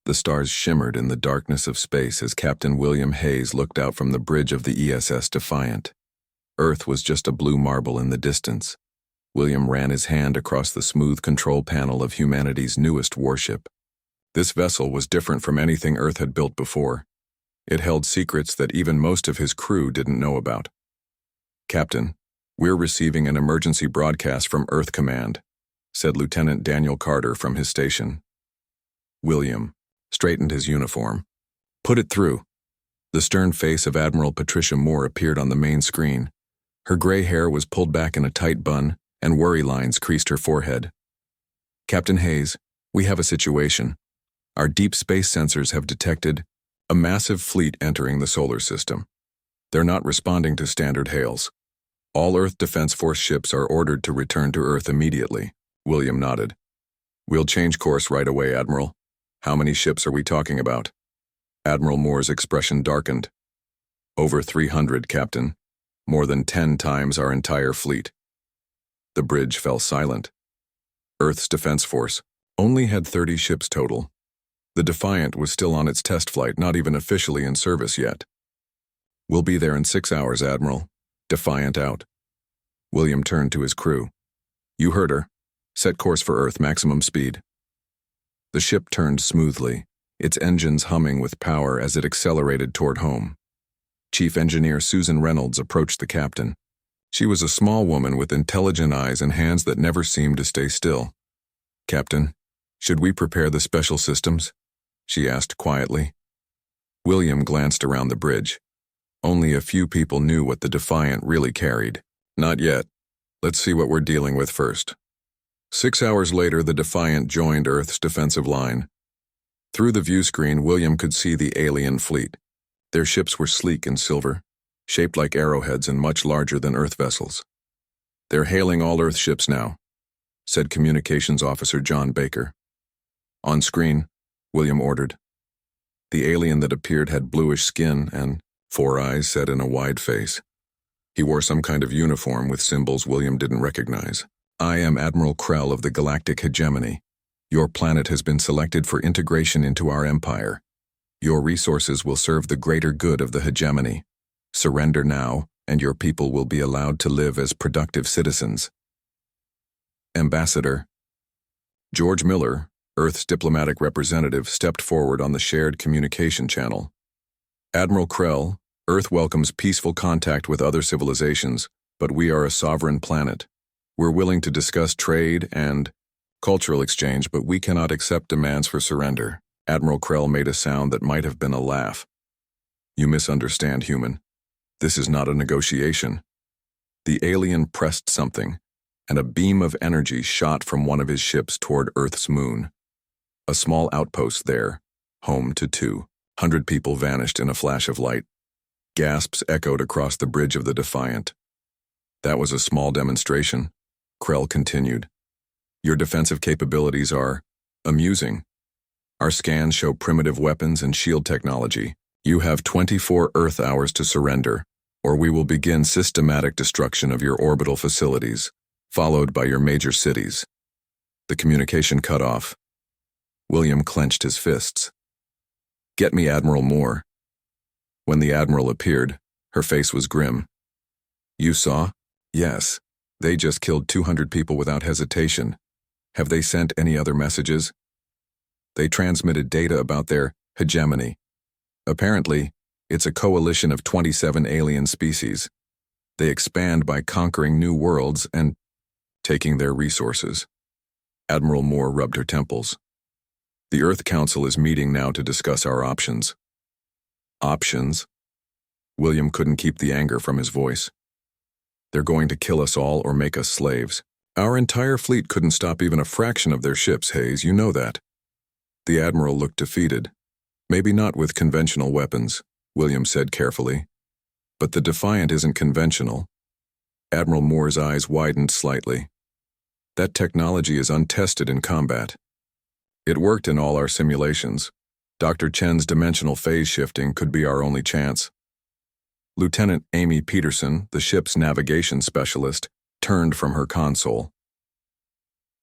The stars shimmered in the darkness of space as Captain William Hayes looked out from the bridge of the ESS Defiant. Earth was just a blue marble in the distance. William ran his hand across the smooth control panel of humanity's newest warship. This vessel was different from anything Earth had built before. It held secrets that even most of his crew didn't know about. "Captain, we're receiving an emergency broadcast from Earth Command," said Lieutenant Daniel Carter from his station. William straightened his uniform. "Put it through." The stern face of Admiral Patricia Moore appeared on the main screen. Her gray hair was pulled back in a tight bun, and worry lines creased her forehead. "Captain Hayes, we have a situation. Our deep space sensors have detected a massive fleet entering the solar system. They're not responding to standard hails. All Earth Defense Force ships are ordered to return to Earth immediately." William nodded. "We'll change course right away, Admiral. How many ships are we talking about?" Admiral Moore's expression darkened. "Over 300, Captain. More than 10 times our entire fleet." The bridge fell silent. Earth's Defense Force only had 30 ships total. The Defiant was still on its test flight, not even officially in service yet. "We'll be there in 6 hours, Admiral. Defiant out." William turned to his crew. "You heard her. Set course for Earth, maximum speed." The ship turned smoothly, its engines humming with power as it accelerated toward home. Chief Engineer Susan Reynolds approached the captain. She was a small woman with intelligent eyes and hands that never seemed to stay still. "Captain, should we prepare the special systems?" she asked quietly. William glanced around the bridge. Only a few people knew what the Defiant really carried. "Not yet. Let's see what we're dealing with first." 6 hours later, the Defiant joined Earth's defensive line. Through the view screen, William could see the alien fleet. Their ships were sleek and silver, shaped like arrowheads and much larger than Earth vessels. "They're hailing all Earth ships now," said Communications Officer John Baker. "On screen," William ordered. The alien that appeared had bluish skin and 4 eyes set in a wide face. He wore some kind of uniform with symbols William didn't recognize. "I am Admiral Krell of the Galactic Hegemony. Your planet has been selected for integration into our empire. Your resources will serve the greater good of the hegemony. Surrender now, and your people will be allowed to live as productive citizens." Ambassador George Miller, Earth's diplomatic representative, stepped forward on the shared communication channel. "Admiral Krell, Earth welcomes peaceful contact with other civilizations, but we are a sovereign planet. We're willing to discuss trade and cultural exchange, but we cannot accept demands for surrender." Admiral Krell made a sound that might have been a laugh. "You misunderstand, human. This is not a negotiation." The alien pressed something, and a beam of energy shot from one of his ships toward Earth's moon. A small outpost there, home to 200 people, vanished in a flash of light. Gasps echoed across the bridge of the Defiant. "That was a small demonstration," Krell continued. "Your defensive capabilities are amusing. Our scans show primitive weapons and shield technology. You have 24 Earth hours to surrender, or we will begin systematic destruction of your orbital facilities, followed by your major cities." The communication cut off. William clenched his fists. "Get me Admiral Moore." When the Admiral appeared, her face was grim. "You saw?" "Yes. They just killed 200 people without hesitation. Have they sent any other messages?" "They transmitted data about their hegemony. Apparently, it's a coalition of 27 alien species. They expand by conquering new worlds and taking their resources." Admiral Moore rubbed her temples. "The Earth Council is meeting now to discuss our options." "Options?" William couldn't keep the anger from his voice. "They're going to kill us all or make us slaves. Our entire fleet couldn't stop even a fraction of their ships, Hayes, you know that." The Admiral looked defeated. "Maybe not with conventional weapons," William said carefully. "But the Defiant isn't conventional." Admiral Moore's eyes widened slightly. "That technology is untested in combat. It worked in all our simulations. Dr. Chen's dimensional phase shifting could be our only chance." Lieutenant Amy Peterson, the ship's navigation specialist, turned from her console.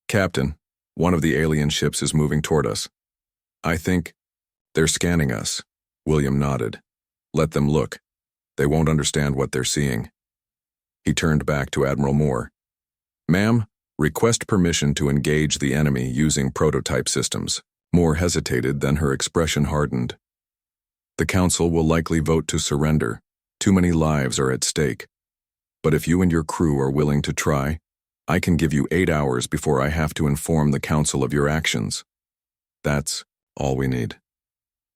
"Captain, one of the alien ships is moving toward us. I think They're scanning us. William nodded. Let them look. They won't understand what they're seeing. He turned back to Admiral Moore. Ma'am, request permission to engage the enemy using prototype systems. Moore hesitated, then her expression hardened. The Council will likely vote to surrender. Too many lives are at stake. But if you and your crew are willing to try, I can give you 8 hours before I have to inform the Council of your actions. That's all we need.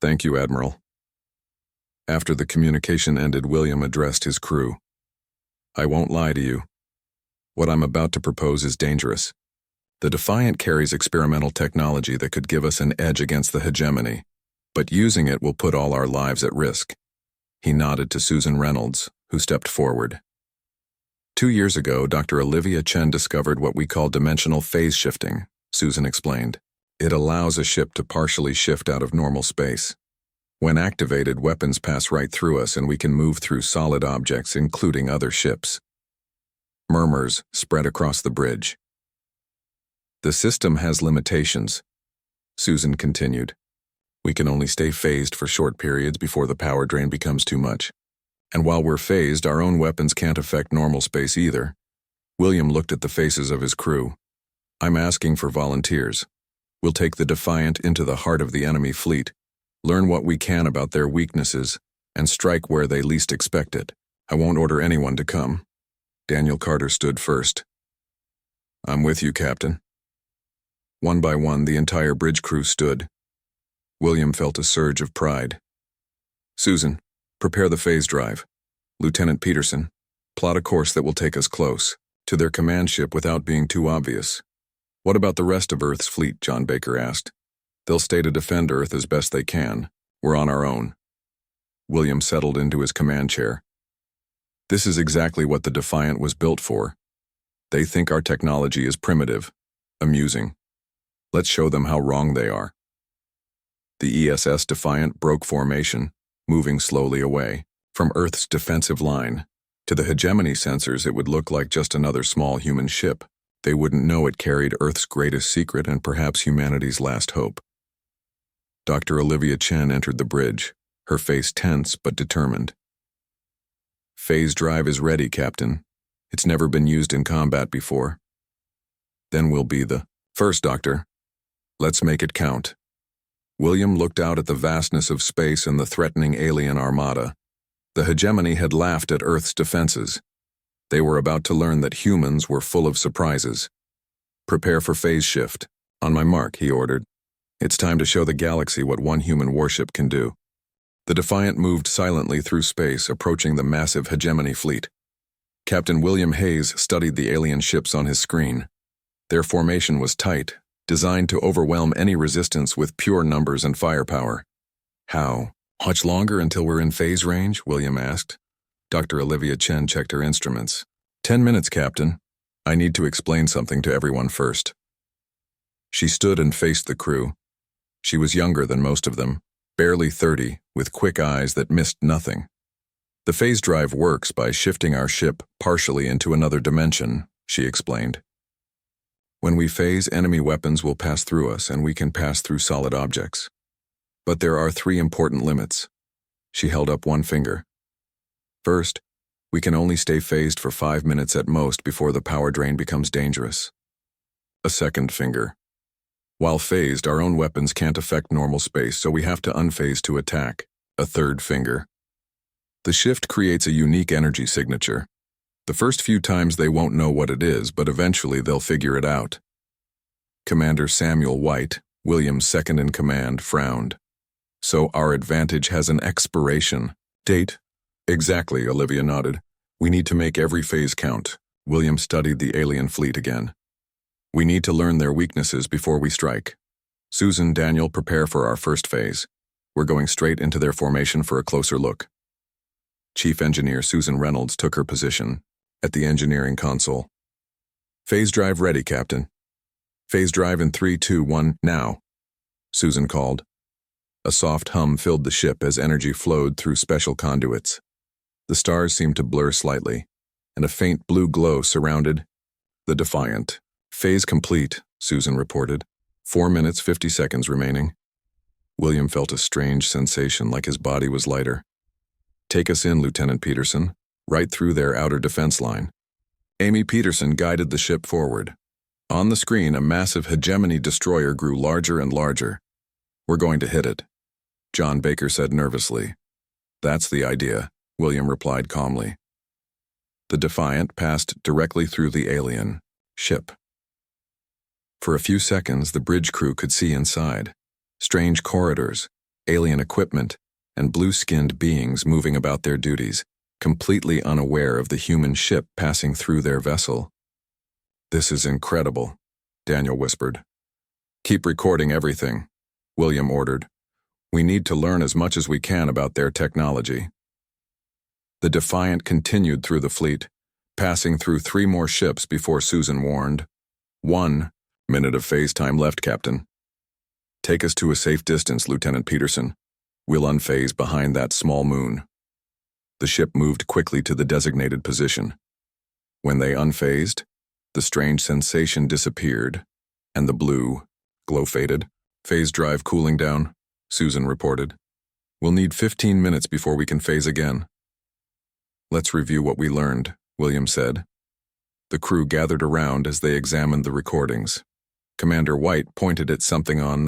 Thank you, Admiral. After the communication ended, William addressed his crew. I won't lie to you. What I'm about to propose is dangerous. The Defiant carries experimental technology that could give us an edge against the hegemony, but using it will put all our lives at risk. He nodded to Susan Reynolds, who stepped forward. 2 years ago, Dr. Olivia Chen discovered what we call dimensional phase shifting, Susan explained. It allows a ship to partially shift out of normal space. When activated, weapons pass right through us and we can move through solid objects, including other ships. Murmurs spread across the bridge. The system has limitations, Susan continued. We can only stay phased for short periods before the power drain becomes too much. And while we're phased, our own weapons can't affect normal space either. William looked at the faces of his crew. I'm asking for volunteers. We'll take the Defiant into the heart of the enemy fleet, learn what we can about their weaknesses, and strike where they least expect it. I won't order anyone to come. Daniel Carter stood first. I'm with you, Captain. One by one, the entire bridge crew stood. William felt a surge of pride. Susan, prepare the phase drive. Lieutenant Peterson, plot a course that will take us close to their command ship without being too obvious. What about the rest of Earth's fleet? John Baker asked. They'll stay to defend Earth as best they can. We're on our own. William settled into his command chair. This is exactly what the Defiant was built for. They think our technology is primitive, amusing. Let's show them how wrong they are. The ESS Defiant broke formation, moving slowly away from Earth's defensive line. To the hegemony sensors, it would look like just another small human ship. They wouldn't know it carried Earth's greatest secret and perhaps humanity's last hope. Dr. Olivia Chen entered the bridge, her face tense but determined. Phase drive is ready, Captain. It's never been used in combat before. Then we'll be the first, Doctor. Let's make it count. William looked out at the vastness of space and the threatening alien armada. The hegemony had laughed at Earth's defenses. They were about to learn that humans were full of surprises. Prepare for phase shift. On my mark, he ordered. It's time to show the galaxy what one human warship can do. The Defiant moved silently through space, approaching the massive hegemony fleet. Captain William Hayes studied the alien ships on his screen. Their formation was tight, designed to overwhelm any resistance with pure numbers and firepower. How much longer until we're in phase range? William asked. Dr. Olivia Chen checked her instruments. 10 minutes, Captain. I need to explain something to everyone first. She stood and faced the crew. She was younger than most of them, barely 30, with quick eyes that missed nothing. The phase drive works by shifting our ship partially into another dimension, she explained. When we phase, enemy weapons will pass through us and we can pass through solid objects. But there are 3 important limits. She held up one finger. First, we can only stay phased for 5 minutes at most before the power drain becomes dangerous. A second finger. While phased, our own weapons can't affect normal space, so we have to unphase to attack. A third finger. The shift creates a unique energy signature. The first few times they won't know what it is, but eventually they'll figure it out. Commander Samuel White, William's second in command, frowned. So our advantage has an expiration date? Exactly, Olivia nodded. We need to make every phase count. William studied the alien fleet again. We need to learn their weaknesses before we strike. Susan, Daniel, prepare for our first phase. We're going straight into their formation for a closer look. Chief Engineer Susan Reynolds took her position at the engineering console. Phase drive ready, Captain. Phase drive in 3, 2, 1, now, Susan called. A soft hum filled the ship as energy flowed through special conduits. The stars seemed to blur slightly, and a faint blue glow surrounded the Defiant. Phase complete, Susan reported. 4 minutes, 50 seconds remaining. William felt a strange sensation like his body was lighter. "Take us in, Lieutenant Peterson, right through their outer defense line." Amy Peterson guided the ship forward. On the screen, a massive hegemony destroyer grew larger and larger. "We're going to hit it," John Baker said nervously. "That's the idea," William replied calmly. The Defiant passed directly through the alien ship. For a few seconds, the bridge crew could see inside. Strange corridors, alien equipment, and blue-skinned beings moving about their duties, completely unaware of the human ship passing through their vessel. "This is incredible," Daniel whispered. "Keep recording everything," William ordered. "We need to learn as much as we can about their technology." The Defiant continued through the fleet, passing through 3 more ships before Susan warned. "1 minute of phase time left, Captain. Take us to a safe distance, Lieutenant Peterson. We'll unphase behind that small moon." The ship moved quickly to the designated position. When they unphased, the strange sensation disappeared, and the blue glow faded. "Phase drive cooling down," Susan reported. "We'll need 15 minutes before we can phase again." "Let's review what we learned," William said. The crew gathered around as they examined the recordings. Commander White pointed at something on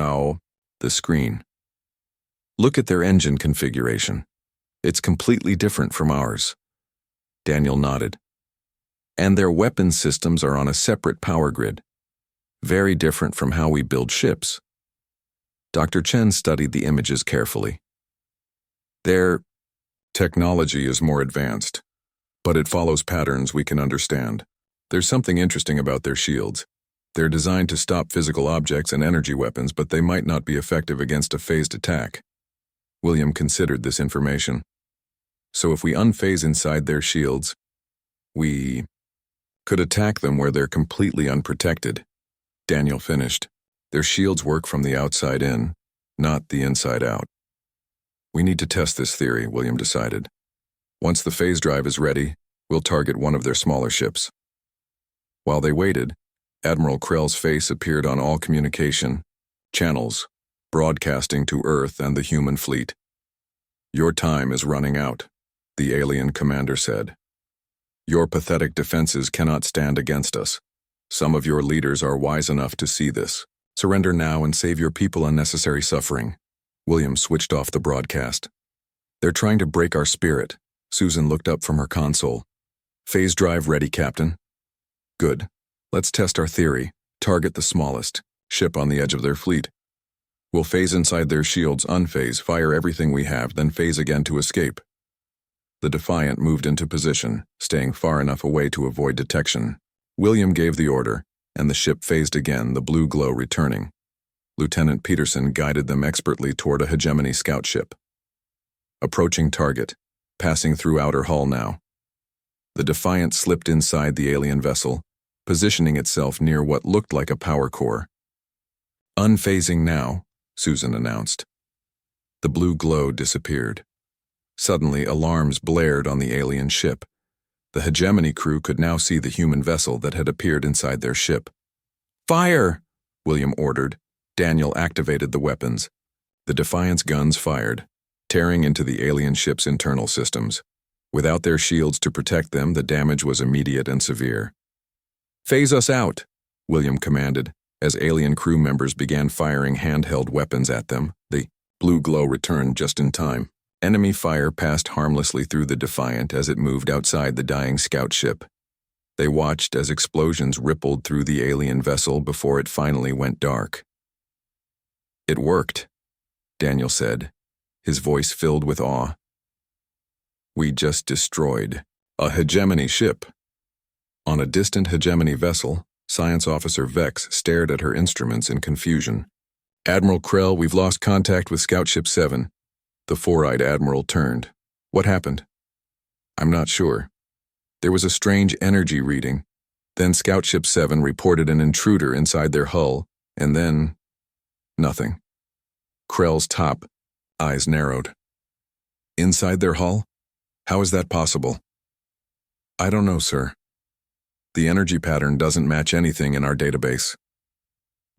the screen. "Look at their engine configuration. It's completely different from ours." Daniel nodded. "And their weapon systems are on a separate power grid. Very different from how we build ships." Dr. Chen studied the images carefully. "Their technology is more advanced, but it follows patterns we can understand. There's something interesting about their shields. They're designed to stop physical objects and energy weapons, but they might not be effective against a phased attack." William considered this information. "So if we unphase inside their shields, we could attack them where they're completely unprotected." Daniel finished. "Their shields work from the outside in, not the inside out." "We need to test this theory," William decided. "Once the phase drive is ready, we'll target one of their smaller ships." While they waited, Admiral Krell's face appeared on all communication channels, broadcasting to Earth and the human fleet. "Your time is running out," the alien commander said. "Your pathetic defenses cannot stand against us. Some of your leaders are wise enough to see this. Surrender now and save your people unnecessary suffering." William switched off the broadcast. "They're trying to break our spirit." Susan looked up from her console. "Phase drive ready, Captain." "Good. Let's test our theory. Target the smallest ship on the edge of their fleet. We'll phase inside their shields, unphase, fire everything we have, then phase again to escape." The Defiant moved into position, staying far enough away to avoid detection. William gave the order, and the ship phased again, the blue glow returning. Lieutenant Peterson guided them expertly toward a hegemony scout ship. Approaching target, passing through outer hull now. The Defiant slipped inside the alien vessel, positioning itself near what looked like a power core. "Unphasing now," Susan announced. The blue glow disappeared. Suddenly, alarms blared on the alien ship. The hegemony crew could now see the human vessel that had appeared inside their ship. "Fire!" William ordered. Daniel activated the weapons. The Defiant's guns fired, tearing into the alien ship's internal systems. Without their shields to protect them, the damage was immediate and severe. "Phase us out," William commanded, as alien crew members began firing handheld weapons at them. The blue glow returned just in time. Enemy fire passed harmlessly through the Defiant as it moved outside the dying scout ship. They watched as explosions rippled through the alien vessel before it finally went dark. "It worked," Daniel said, his voice filled with awe. "We just destroyed a hegemony ship." On a distant hegemony vessel, Science Officer Vex stared at her instruments in confusion. "Admiral Krell, we've lost contact with Scout Ship 7. The four-eyed admiral turned. "What happened?" "I'm not sure. There was a strange energy reading. Then Scout Ship 7 reported an intruder inside their hull, and then nothing." Krell's top eyes narrowed. "Inside their hull? How is that possible?" "I don't know, sir. The energy pattern doesn't match anything in our database."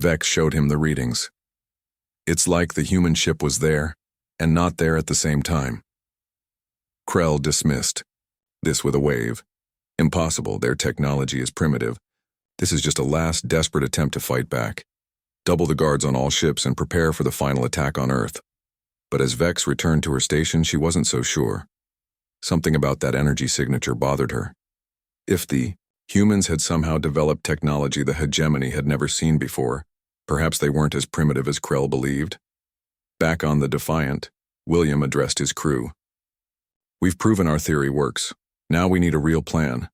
Vex showed him the readings. It's like the human ship was there, and not there at the same time. Krell dismissed this with a wave. Impossible, their technology is primitive. This is just a last desperate attempt to fight back. Double the guards on all ships and prepare for the final attack on Earth. But as Vex returned to her station, she wasn't so sure. Something about that energy signature bothered her. If the humans had somehow developed technology the hegemony had never seen before, perhaps they weren't as primitive as Krell believed. Back on the Defiant, William addressed his crew. We've proven our theory works. Now we need a real plan.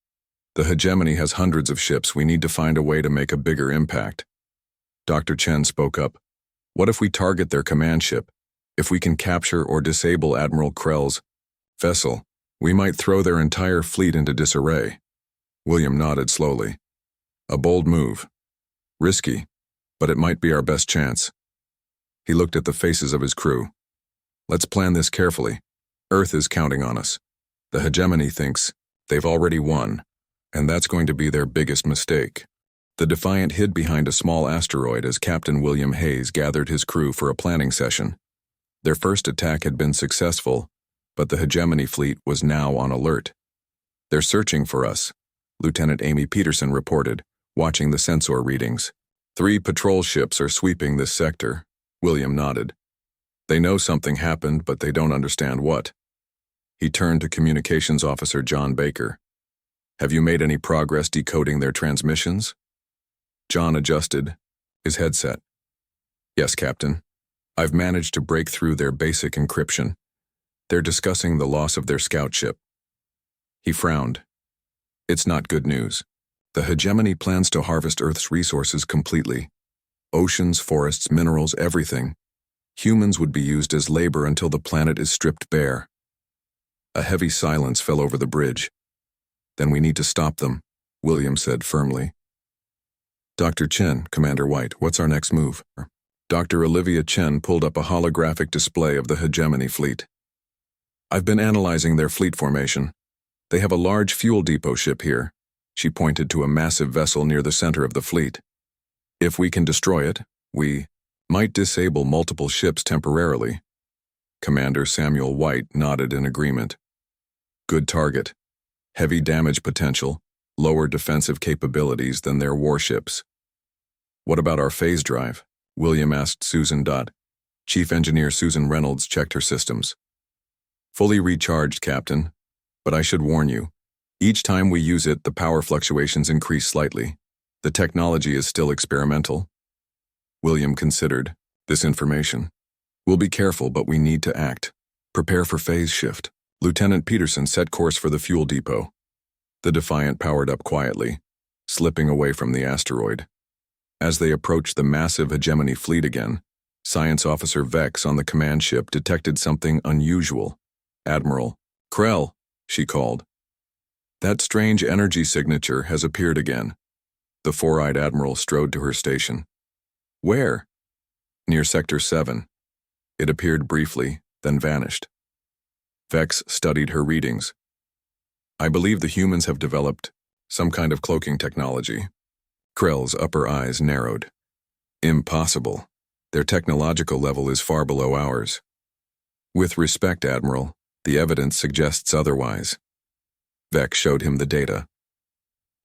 The hegemony has hundreds of ships. We need to find a way to make a bigger impact. Dr. Chen spoke up. What if we target their command ship? If we can capture or disable Admiral Krell's vessel, we might throw their entire fleet into disarray. William nodded slowly. A bold move. Risky, but it might be our best chance. He looked at the faces of his crew. Let's plan this carefully. Earth is counting on us. The hegemony thinks they've already won, and that's going to be their biggest mistake. The Defiant hid behind a small asteroid as Captain William Hayes gathered his crew for a planning session. Their first attack had been successful, but the hegemony fleet was now on alert. They're searching for us, Lieutenant Amy Peterson reported, watching the sensor readings. 3 patrol ships are sweeping this sector. William nodded. They know something happened, but they don't understand what. He turned to Communications Officer John Baker. Have you made any progress decoding their transmissions? John adjusted his headset. Yes, Captain. I've managed to break through their basic encryption. They're discussing the loss of their scout ship. He frowned. It's not good news. The hegemony plans to harvest Earth's resources completely. Oceans, forests, minerals, everything. Humans would be used as labor until the planet is stripped bare. A heavy silence fell over the bridge. Then we need to stop them, William said firmly. Dr. Chen, Commander White, what's our next move? Dr. Olivia Chen pulled up a holographic display of the hegemony fleet. I've been analyzing their fleet formation. They have a large fuel depot ship here. She pointed to a massive vessel near the center of the fleet. If we can destroy it, we might disable multiple ships temporarily. Commander Samuel White nodded in agreement. Good target. Heavy damage potential, lower defensive capabilities than their warships. What about our phase drive? William asked Susan Dodd. Chief Engineer Susan Reynolds checked her systems. Fully recharged, Captain. But I should warn you, each time we use it, the power fluctuations increase slightly. The technology is still experimental. William considered this information. We'll be careful, but we need to act. Prepare for phase shift. Lieutenant Peterson set course for the fuel depot. The Defiant powered up quietly, slipping away from the asteroid. As they approached the massive hegemony fleet again, Science Officer Vex on the command ship detected something unusual. Admiral Krell, she called. That strange energy signature has appeared again. The four-eyed Admiral strode to her station. Where? Near Sector 7. It appeared briefly, then vanished. Vex studied her readings. I believe the humans have developed some kind of cloaking technology. Krell's upper eyes narrowed. Impossible. Their technological level is far below ours. With respect, Admiral, the evidence suggests otherwise. Vex showed him the data.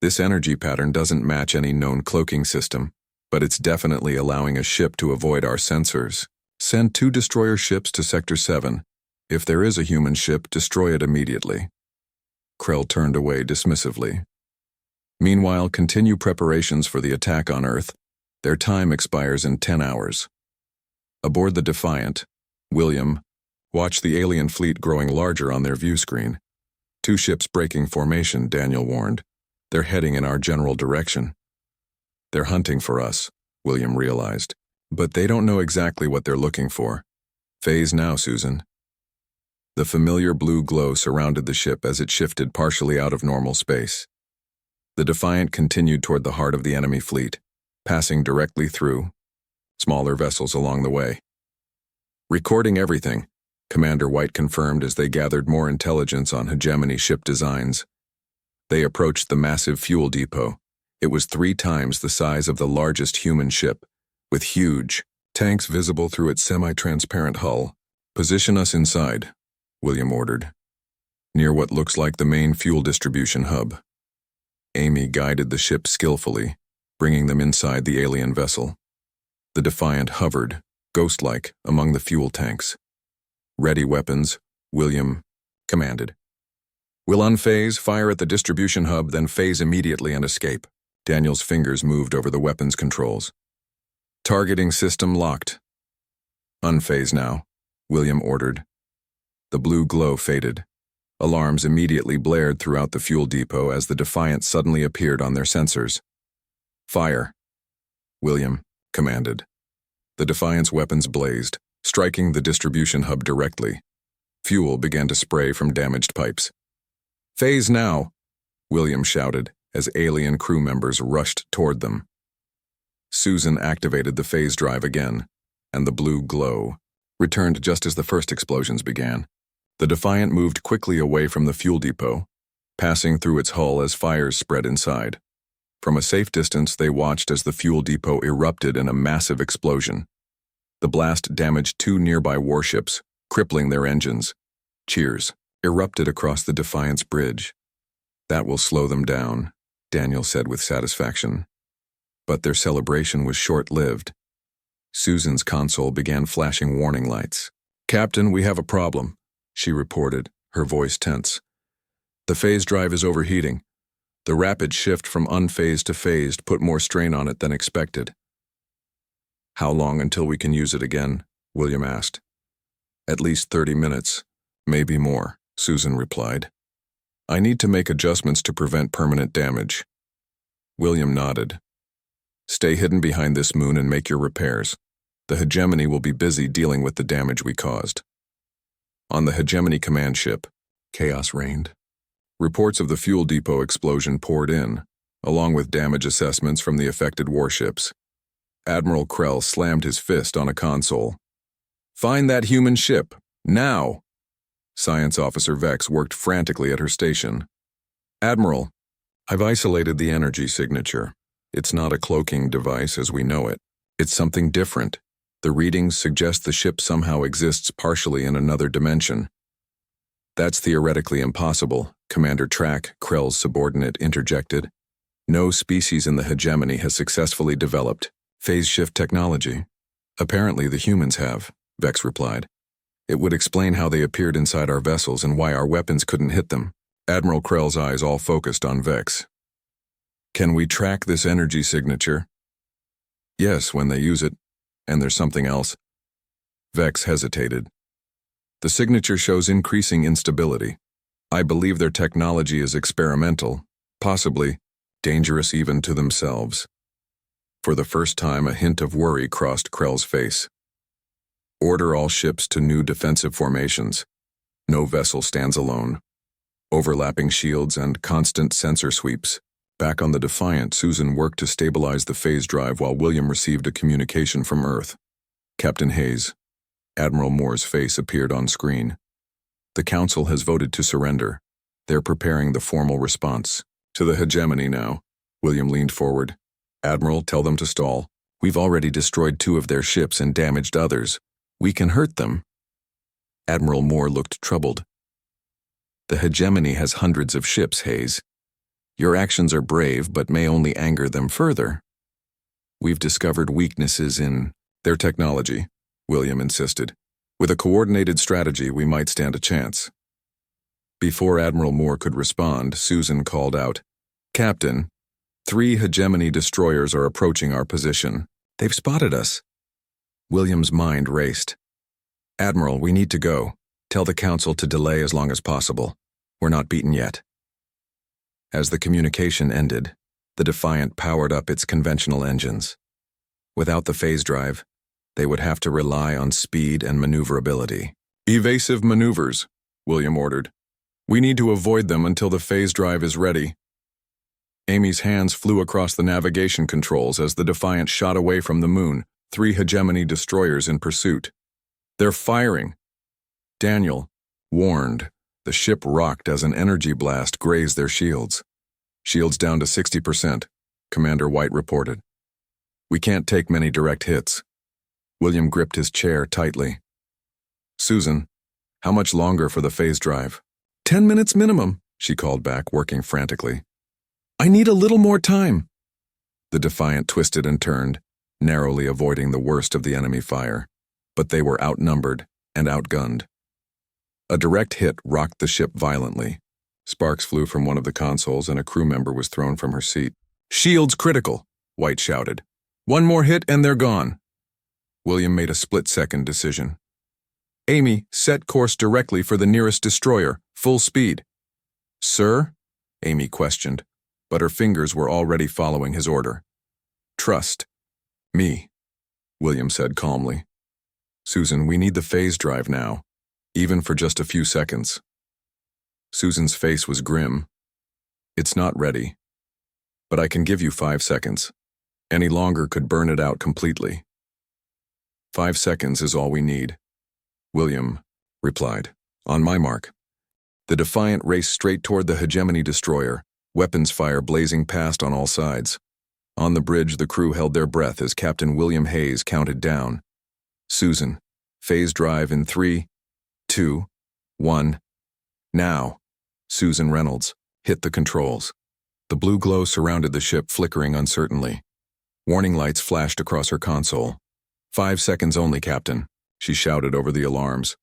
This energy pattern doesn't match any known cloaking system, but it's definitely allowing a ship to avoid our sensors. Send 2 destroyer ships to Sector 7. If there is a human ship, destroy it immediately. Krell turned away dismissively. Meanwhile, continue preparations for the attack on Earth. Their time expires in 10 hours. Aboard the Defiant, William watched the alien fleet growing larger on their view screen. 2 ships breaking formation, Daniel warned. They're heading in our general direction. They're hunting for us, William realized. But they don't know exactly what they're looking for. Phase now, Susan. The familiar blue glow surrounded the ship as it shifted partially out of normal space. The Defiant continued toward the heart of the enemy fleet, passing directly through smaller vessels along the way. Recording everything, Commander White confirmed as they gathered more intelligence on hegemony ship designs. They approached the massive fuel depot. It was 3 times the size of the largest human ship, with huge Tanks visible through its semi-transparent hull. Position us inside, William ordered, near what looks like the main fuel distribution hub. Amy guided the ship skillfully, bringing them inside the alien vessel. The Defiant hovered, ghost-like, among the fuel tanks. Ready weapons, William commanded. We'll unphase, fire at the distribution hub, then phase immediately and escape. Daniel's fingers moved over the weapons controls. Targeting system locked. Unphase now, William ordered. The blue glow faded. Alarms immediately blared throughout the fuel depot as the Defiant suddenly appeared on their sensors. Fire, William commanded. The Defiant's weapons blazed, striking the distribution hub directly. Fuel began to spray from damaged pipes. Phase now, William shouted as alien crew members rushed toward them. Susan activated the phase drive again, and the blue glow returned just as the first explosions began. The Defiant moved quickly away from the fuel depot, passing through its hull as fires spread inside. From a safe distance, they watched as the fuel depot erupted in a massive explosion. The blast damaged 2 nearby warships, crippling their engines. Cheers erupted across the Defiant's bridge. That will slow them down, Daniel said with satisfaction. But their celebration was short-lived. Susan's console began flashing warning lights. Captain, we have a problem, she reported, her voice tense. The phase drive is overheating. The rapid shift from unphased to phased put more strain on it than expected. How long until we can use it again? William asked. At least 30 minutes, maybe more, Susan replied. I need to make adjustments to prevent permanent damage. William nodded. Stay hidden behind this moon and make your repairs. The hegemony will be busy dealing with the damage we caused. On the hegemony command ship, chaos reigned. Reports of the fuel depot explosion poured in, along with damage assessments from the affected warships. Admiral Krell slammed his fist on a console. Find that human ship, now! Science Officer Vex worked frantically at her station. Admiral, I've isolated the energy signature. It's not a cloaking device as we know it. It's something different. The readings suggest the ship somehow exists partially in another dimension. That's theoretically impossible, Commander Track, Krell's subordinate, interjected. No species in the hegemony has successfully developed phase shift technology. Apparently the humans have, Vex replied. It would explain how they appeared inside our vessels and why our weapons couldn't hit them. Admiral Krell's eyes all focused on Vex. Can we track this energy signature? Yes, when they use it. And there's something else. Vex hesitated. The signature shows increasing instability. I believe their technology is experimental, possibly dangerous even to themselves. For the first time, a hint of worry crossed Krell's face. Order all ships to new defensive formations. No vessel stands alone. Overlapping shields and constant sensor sweeps. Back on the Defiant, Susan worked to stabilize the phase drive while William received a communication from Earth. Captain Hayes. Admiral Moore's face appeared on screen. The Council has voted to surrender. They're preparing the formal response. To the hegemony now. William leaned forward. Admiral, tell them to stall. We've already destroyed 2 of their ships and damaged others. We can hurt them. Admiral Moore looked troubled. The hegemony has hundreds of ships, Hayes. Your actions are brave, but may only anger them further. We've discovered weaknesses in their technology, William insisted. With a coordinated strategy, we might stand a chance. Before Admiral Moore could respond, Susan called out, Captain, 3 hegemony destroyers are approaching our position. They've spotted us. William's mind raced. Admiral, we need to go. Tell the Council to delay as long as possible. We're not beaten yet. As the communication ended, the Defiant powered up its conventional engines. Without the phase drive, they would have to rely on speed and maneuverability. Evasive maneuvers, William ordered. We need to avoid them until the phase drive is ready. Amy's hands flew across the navigation controls as the Defiant shot away from the moon, 3 hegemony destroyers in pursuit. They're firing. Daniel, warned, the ship rocked as an energy blast grazed their shields. Shields down to 60%, Commander White reported. We can't take many direct hits. William gripped his chair tightly. Susan, how much longer for the phase drive? 10 minutes minimum, she called back, working frantically. I need a little more time. The Defiant twisted and turned, narrowly avoiding the worst of the enemy fire, but they were outnumbered and outgunned. A direct hit rocked the ship violently. Sparks flew from one of the consoles and a crew member was thrown from her seat. Shields critical, White shouted. One more hit and they're gone. William made a split-second decision. Amy, set course directly for the nearest destroyer, full speed. Sir? Amy questioned, but her fingers were already following his order. Trust me, William said calmly. Susan, we need the phase drive now, even for just a few seconds. Susan's face was grim. It's not ready, but I can give you 5 seconds. Any longer could burn it out completely. 5 seconds is all we need, William replied. On my mark. The Defiant raced straight toward the hegemony destroyer, weapons fire blazing past on all sides. On the bridge, the crew held their breath as Captain William Hayes counted down. Susan, phase drive in 3, 2, 1. Now. Susan Reynolds hit the controls. The blue glow surrounded the ship, flickering uncertainly. Warning lights flashed across her console. 5 seconds only, Captain, she shouted over the alarms.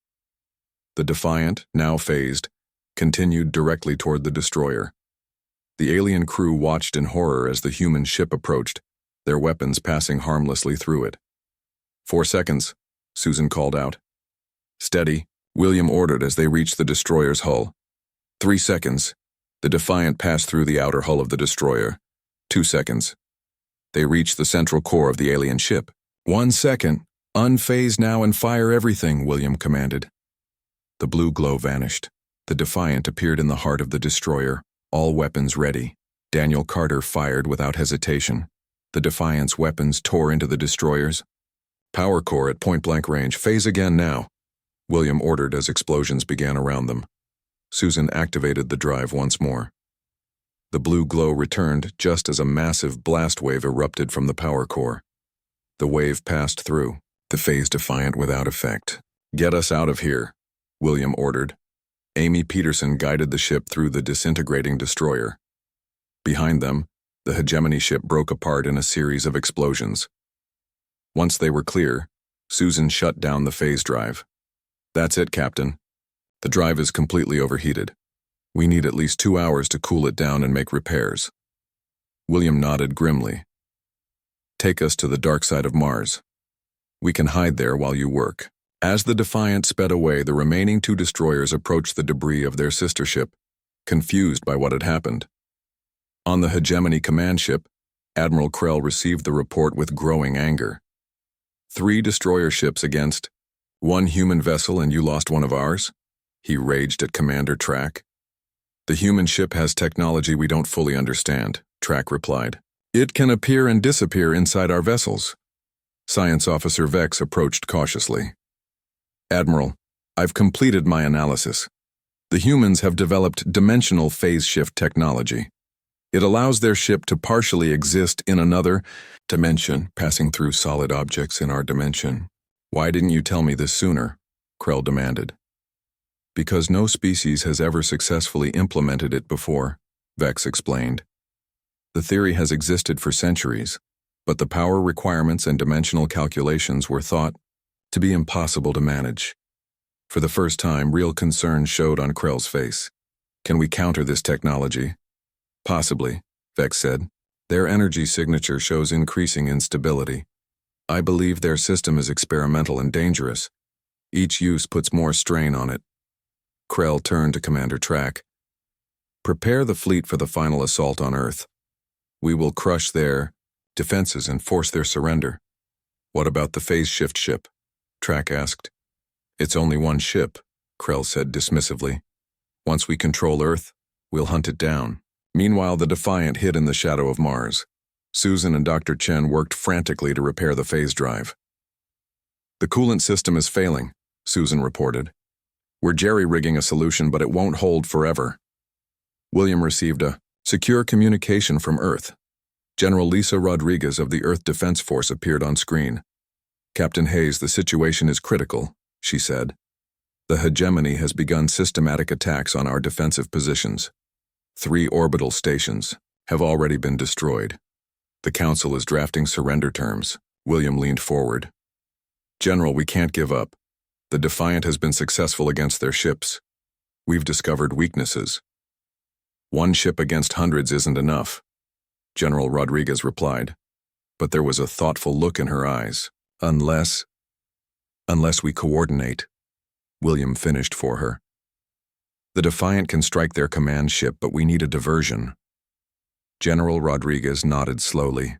The Defiant, now phased, continued directly toward the destroyer. The alien crew watched in horror as the human ship approached, their weapons passing harmlessly through it. 4 seconds, Susan called out. Steady, William ordered as they reached the destroyer's hull. 3 seconds. The Defiant passed through the outer hull of the destroyer. 2 seconds. They reached the central core of the alien ship. 1 second. Unphase now and fire everything, William commanded. The blue glow vanished. The Defiant appeared in the heart of the destroyer, all weapons ready. Daniel Carter fired without hesitation. The Defiant's weapons tore into the destroyers. Power core at point-blank range. Phase again now, William ordered as explosions began around them. Susan activated the drive once more. The blue glow returned just as a massive blast wave erupted from the power core. The wave passed through, the phase Defiant without effect. Get us out of here, William ordered. Amy Peterson guided the ship through the disintegrating destroyer. Behind them, the hegemony ship broke apart in a series of explosions. Once they were clear, Susan shut down the phase drive. That's it, Captain. The drive is completely overheated. We need at least 2 hours to cool it down and make repairs. William nodded grimly. Take us to the dark side of Mars. We can hide there while you work. As the Defiant sped away, the remaining 2 destroyers approached the debris of their sister ship, confused by what had happened. On the hegemony command ship, Admiral Krell received the report with growing anger. 3 destroyer ships against 1 human vessel, and you lost one of ours? He raged at Commander Track. The human ship has technology we don't fully understand, Track replied. It can appear and disappear inside our vessels. Science Officer Vex approached cautiously. Admiral, I've completed my analysis. The humans have developed dimensional phase shift technology. It allows their ship to partially exist in another dimension, passing through solid objects in our dimension. Why didn't you tell me this sooner? Krell demanded. Because no species has ever successfully implemented it before, Vex explained. The theory has existed for centuries, but the power requirements and dimensional calculations were thought to be impossible to manage. For the first time, real concern showed on Krell's face. Can we counter this technology? Possibly, Vex said. Their energy signature shows increasing instability. I believe their system is experimental and dangerous. Each use puts more strain on it. Krell turned to Commander Track. Prepare the fleet for the final assault on Earth. We will crush their defenses and force their surrender. What about the phase shift ship? Track asked. It's only 1 ship, Krell said dismissively. Once we control Earth, we'll hunt it down. Meanwhile, the Defiant hid in the shadow of Mars. Susan and Dr. Chen worked frantically to repair the phase drive. The coolant system is failing, Susan reported. We're jerry-rigging a solution, but it won't hold forever. William received a secure communication from Earth. General Lisa Rodriguez of the Earth Defense Force appeared on screen. Captain Hayes, the situation is critical, she said. The hegemony has begun systematic attacks on our defensive positions. 3 orbital stations have already been destroyed. The Council is drafting surrender terms. William leaned forward. General, we can't give up. The Defiant has been successful against their ships. We've discovered weaknesses. 1 ship against hundreds isn't enough, General Rodriguez replied, but there was a thoughtful look in her eyes. Unless we coordinate, William finished for her. The Defiant can strike their command ship, but we need a diversion. General Rodriguez nodded slowly.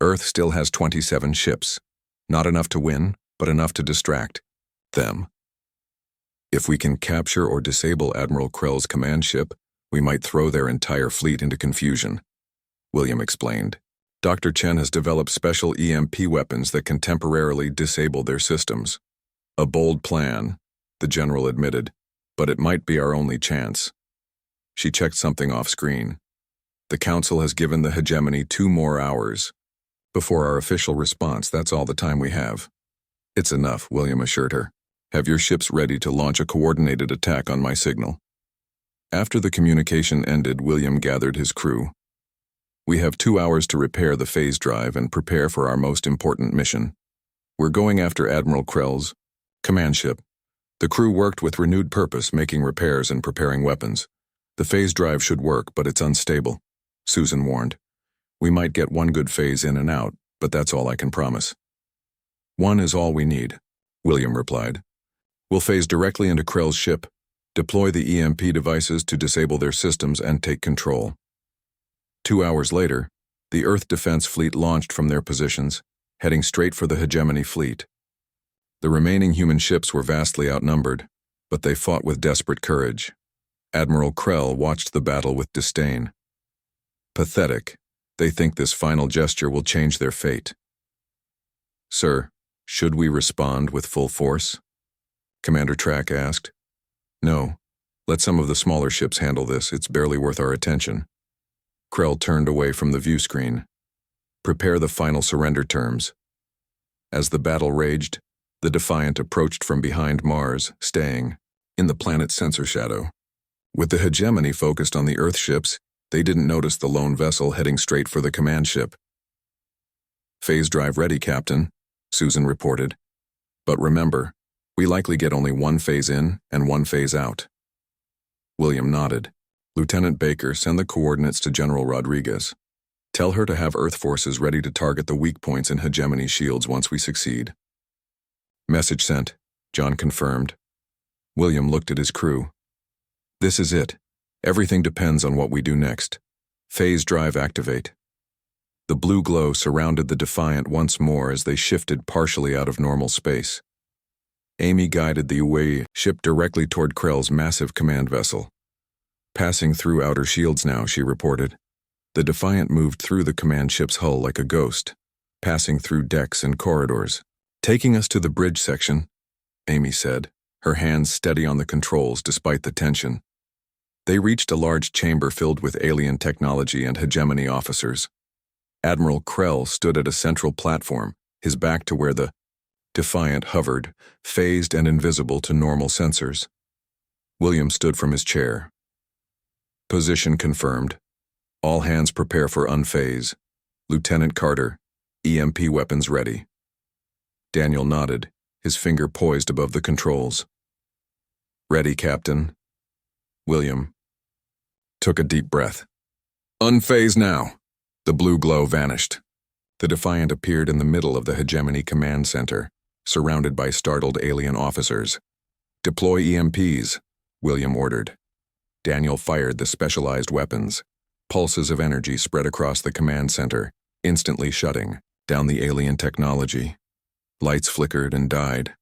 Earth still has 27 ships. Not enough to win, but enough to distract them. If we can capture or disable Admiral Krell's command ship, we might throw their entire fleet into confusion, William explained. Dr. Chen has developed special EMP weapons that can temporarily disable their systems. A bold plan, the general admitted, but it might be our only chance. She checked something off screen. The Council has given the hegemony 2 more hours. Before our official response, that's all the time we have. It's enough, William assured her. Have your ships ready to launch a coordinated attack on my signal. After the communication ended, William gathered his crew. We have 2 hours to repair the phase drive and prepare for our most important mission. We're going after Admiral Krell's command ship. The crew worked with renewed purpose, making repairs and preparing weapons. The phase drive should work, but it's unstable, Susan warned. We might get 1 good phase in and out, but that's all I can promise. 1 is all we need, William replied. We'll phase directly into Krell's ship, deploy the EMP devices to disable their systems and take control. 2 hours later, the Earth Defense Fleet launched from their positions, heading straight for the hegemony fleet. The remaining human ships were vastly outnumbered, but they fought with desperate courage. Admiral Krell watched the battle with disdain. Pathetic. They think this final gesture will change their fate. Sir, should we respond with full force? Commander Track asked. No. Let some of the smaller ships handle this. It's barely worth our attention. Krell turned away from the view screen. Prepare the final surrender terms. As the battle raged, the Defiant approached from behind Mars, staying in the planet's sensor shadow. With the hegemony focused on the Earth ships, they didn't notice the lone vessel heading straight for the command ship. Phase drive ready, Captain, Susan reported. But remember, we likely get only 1 phase in and 1 phase out. William nodded. Lieutenant Baker, send the coordinates to General Rodriguez. Tell her to have Earth forces ready to target the weak points in hegemony shields once we succeed. Message sent, John confirmed. William looked at his crew. This is it. Everything depends on what we do next. Phase drive activate. The blue glow surrounded the Defiant once more as they shifted partially out of normal space. Amy guided the away ship directly toward Krell's massive command vessel. Passing through outer shields now, she reported. The Defiant moved through the command ship's hull like a ghost, passing through decks and corridors. Taking us to the bridge section, Amy said, her hands steady on the controls despite the tension. They reached a large chamber filled with alien technology and hegemony officers. Admiral Krell stood at a central platform, his back to where the Defiant hovered, phased and invisible to normal sensors. William stood from his chair. Position confirmed. All hands prepare for unphase. Lieutenant Carter, EMP weapons ready. Daniel nodded, his finger poised above the controls. Ready, Captain. William took a deep breath. Unphase now. The blue glow vanished. The Defiant appeared in the middle of the hegemony command center, surrounded by startled alien officers. Deploy EMPs, William ordered. Daniel fired the specialized weapons. Pulses of energy spread across the command center, instantly shutting down the alien technology. Lights flickered and died.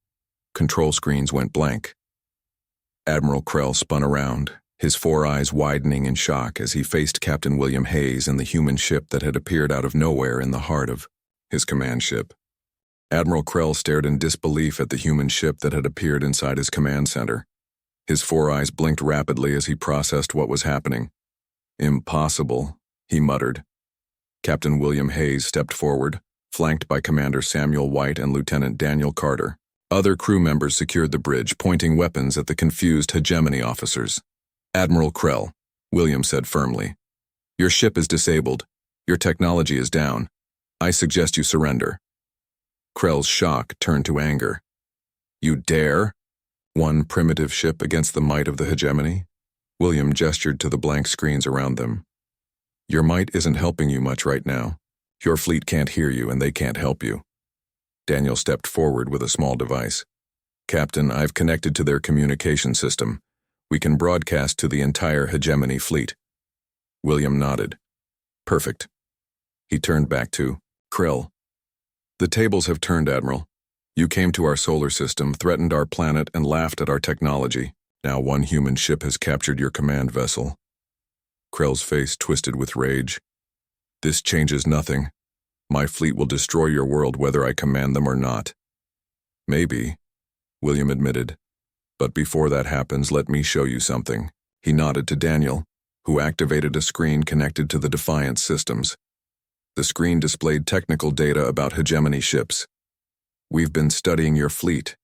Control screens went blank. Admiral Krell spun around, his 4 eyes widening in shock as he faced Captain William Hayes and the human ship that had appeared out of nowhere in the heart of his command ship. Admiral Krell stared in disbelief at the human ship that had appeared inside his command center. His 4 eyes blinked rapidly as he processed what was happening. Impossible, he muttered. Captain William Hayes stepped forward, flanked by Commander Samuel White and Lieutenant Daniel Carter. Other crew members secured the bridge, pointing weapons at the confused hegemony officers. "Admiral Krell," William said firmly, "your ship is disabled. Your technology is down. I suggest you surrender." Krell's shock turned to anger. "You dare? One primitive ship against the might of the hegemony?" William gestured to the blank screens around them. "Your might isn't helping you much right now. Your fleet can't hear you and they can't help you." Daniel stepped forward with a small device. "Captain, I've connected to their communication system. We can broadcast to the entire hegemony fleet." William nodded. "Perfect." He turned back to Krell. "The tables have turned, Admiral. You came to our solar system, threatened our planet, and laughed at our technology. Now one human ship has captured your command vessel." Krell's face twisted with rage. "This changes nothing. My fleet will destroy your world whether I command them or not." "Maybe," William admitted. "But before that happens, let me show you something." He nodded to Daniel, who activated a screen connected to the Defiance systems. The screen displayed technical data about hegemony ships. "We've been studying your fleet.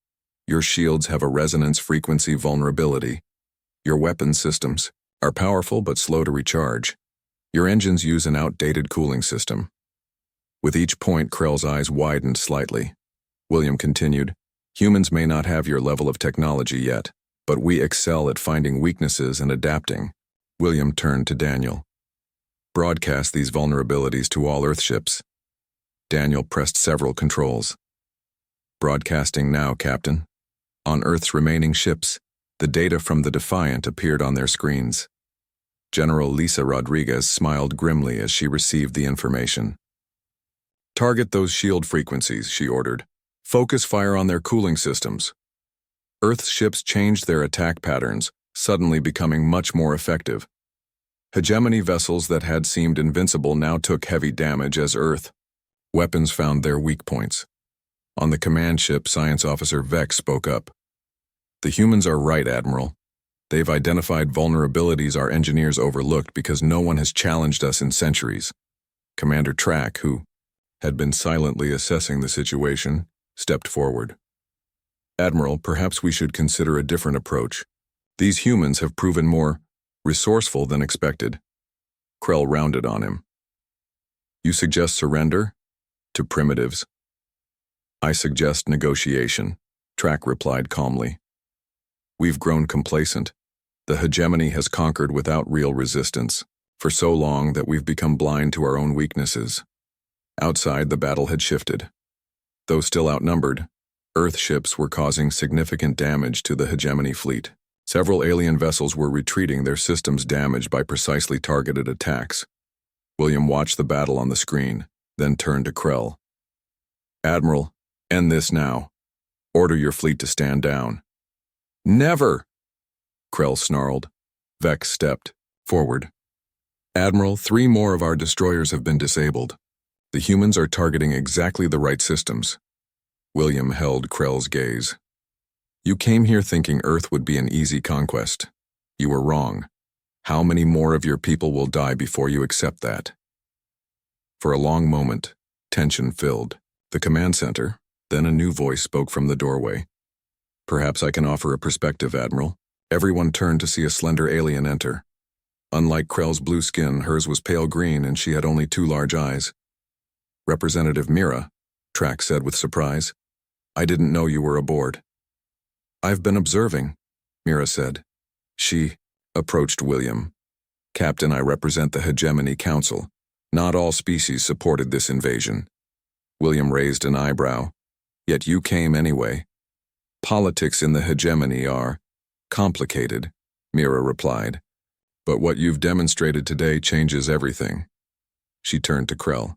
Your shields have a resonance frequency vulnerability. Your weapons systems are powerful but slow to recharge. Your engines use an outdated cooling system." With each point, Krell's eyes widened slightly. William continued, "Humans may not have your level of technology yet, but we excel at finding weaknesses and adapting." William turned to Daniel. "Broadcast these vulnerabilities to all Earth ships." Daniel pressed several controls. "Broadcasting now, Captain." On Earth's remaining ships, the data from the Defiant appeared on their screens. General Lisa Rodriguez smiled grimly as she received the information. "Target those shield frequencies," she ordered. "Focus fire on their cooling systems." Earth's ships changed their attack patterns, suddenly becoming much more effective. Hegemony vessels that had seemed invincible now took heavy damage as Earth weapons found their weak points. On the command ship, Science Officer Vex spoke up. "The humans are right, Admiral. They've identified vulnerabilities our engineers overlooked because no one has challenged us in centuries." Commander Track, who had been silently assessing the situation, stepped forward. "Admiral, perhaps we should consider a different approach. These humans have proven more resourceful than expected." Krell rounded on him. "You suggest surrender? To primitives?" "I suggest negotiation," Track replied calmly. "We've grown complacent. The hegemony has conquered without real resistance, for so long that we've become blind to our own weaknesses." Outside, the battle had shifted. Though still outnumbered, Earth ships were causing significant damage to the hegemony fleet. Several alien vessels were retreating, their systems damaged by precisely targeted attacks. William watched the battle on the screen, then turned to Krell. "Admiral, end this now. Order your fleet to stand down." "Never!" Krell snarled. Vex stepped forward. "Admiral, 3 more of our destroyers have been disabled. The humans are targeting exactly the right systems." William held Krell's gaze. "You came here thinking Earth would be an easy conquest. You were wrong. How many more of your people will die before you accept that?" For a long moment, tension filled the command center. Then a new voice spoke from the doorway. "Perhaps I can offer a perspective, Admiral." Everyone turned to see a slender alien enter. Unlike Krell's blue skin, hers was pale green and she had only 2 large eyes. "Representative Mira," Track said with surprise. "I didn't know you were aboard." "I've been observing," Mira said. She approached William. "Captain, I represent the Hegemony Council. Not all species supported this invasion." William raised an eyebrow. "Yet you came anyway." "Politics in the hegemony are complicated," Mira replied. "But what you've demonstrated today changes everything." She turned to Krell.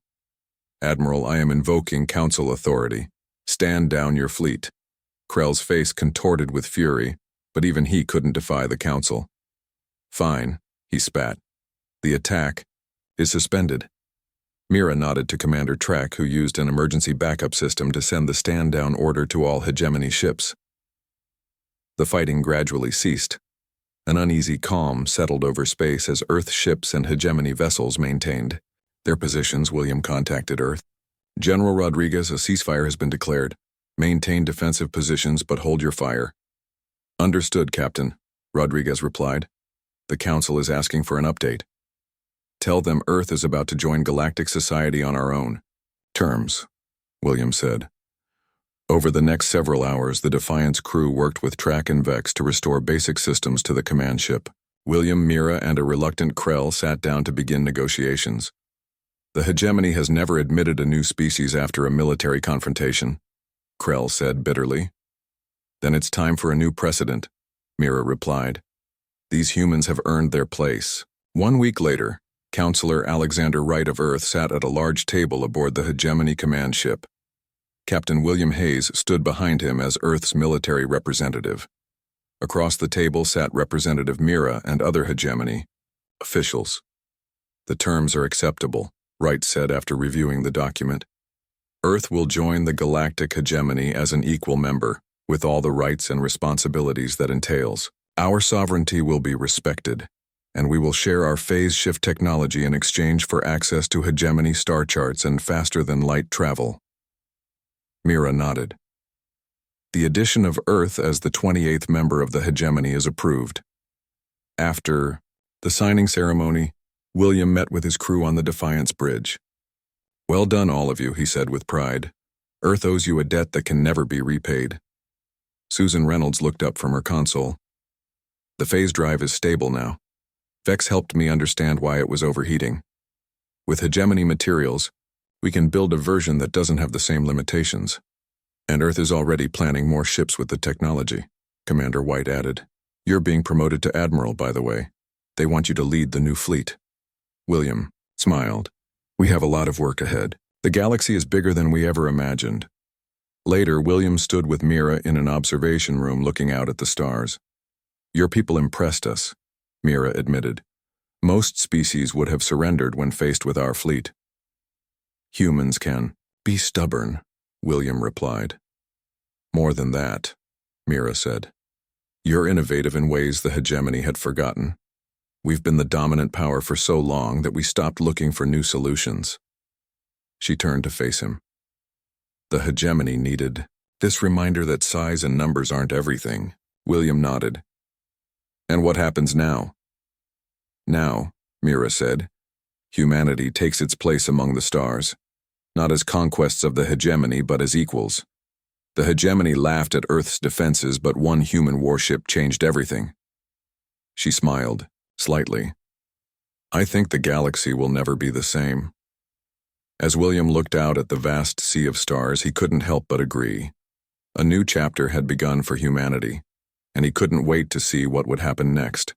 "Admiral, I am invoking council authority. Stand down your fleet." Krell's face contorted with fury, but even he couldn't defy the council. "Fine," he spat. "The attack is suspended." Mira nodded to Commander Track, who used an emergency backup system to send the stand-down order to all hegemony ships. The fighting gradually ceased. An uneasy calm settled over space as Earth ships and hegemony vessels maintained their positions. William contacted Earth. General Rodriguez, a ceasefire has been declared. Maintain defensive positions, but hold your fire. Understood, Captain, Rodriguez replied. The Council is asking for an update. Tell them Earth is about to join Galactic Society on our own terms, William said. Over the next several hours, the Defiance crew worked with Track and Vex to restore basic systems to the command ship. William, Mira, and a reluctant Krell sat down to begin negotiations. The hegemony has never admitted a new species after a military confrontation, Krell said bitterly. Then it's time for a new precedent, Mira replied. These humans have earned their place. 1 week later, Counselor Alexander Wright of Earth sat at a large table aboard the hegemony command ship. Captain William Hayes stood behind him as Earth's military representative. Across the table sat Representative Mira and other hegemony officials. The terms are acceptable, Wright said after reviewing the document. Earth will join the galactic hegemony as an equal member, with all the rights and responsibilities that entails. Our sovereignty will be respected, and we will share our phase shift technology in exchange for access to hegemony star charts and faster-than-light travel. Mira nodded. The addition of Earth as the 28th member of the hegemony is approved. After the signing ceremony, William met with his crew on the Defiance Bridge. Well done, all of you, he said with pride. Earth owes you a debt that can never be repaid. Susan Reynolds looked up from her console. The phase drive is stable now. Vex helped me understand why it was overheating. With hegemony materials, we can build a version that doesn't have the same limitations. And Earth is already planning more ships with the technology, Commander White added. You're being promoted to Admiral, by the way. They want you to lead the new fleet. William smiled. We have a lot of work ahead. The galaxy is bigger than we ever imagined. Later, William stood with Mira in an observation room looking out at the stars. Your people impressed us, Mira admitted. Most species would have surrendered when faced with our fleet. Humans can be stubborn, William replied. More than that, Mira said. You're innovative in ways the hegemony had forgotten. We've been the dominant power for so long that we stopped looking for new solutions. She turned to face him. The hegemony needed this reminder that size and numbers aren't everything. William nodded. And what happens now? Now, Mira said, humanity takes its place among the stars, not as conquests of the hegemony but as equals. The hegemony laughed at Earth's defenses, but one human warship changed everything. She smiled, slightly. I think the galaxy will never be the same. As William looked out at the vast sea of stars, he couldn't help but agree. A new chapter had begun for humanity, and he couldn't wait to see what would happen next.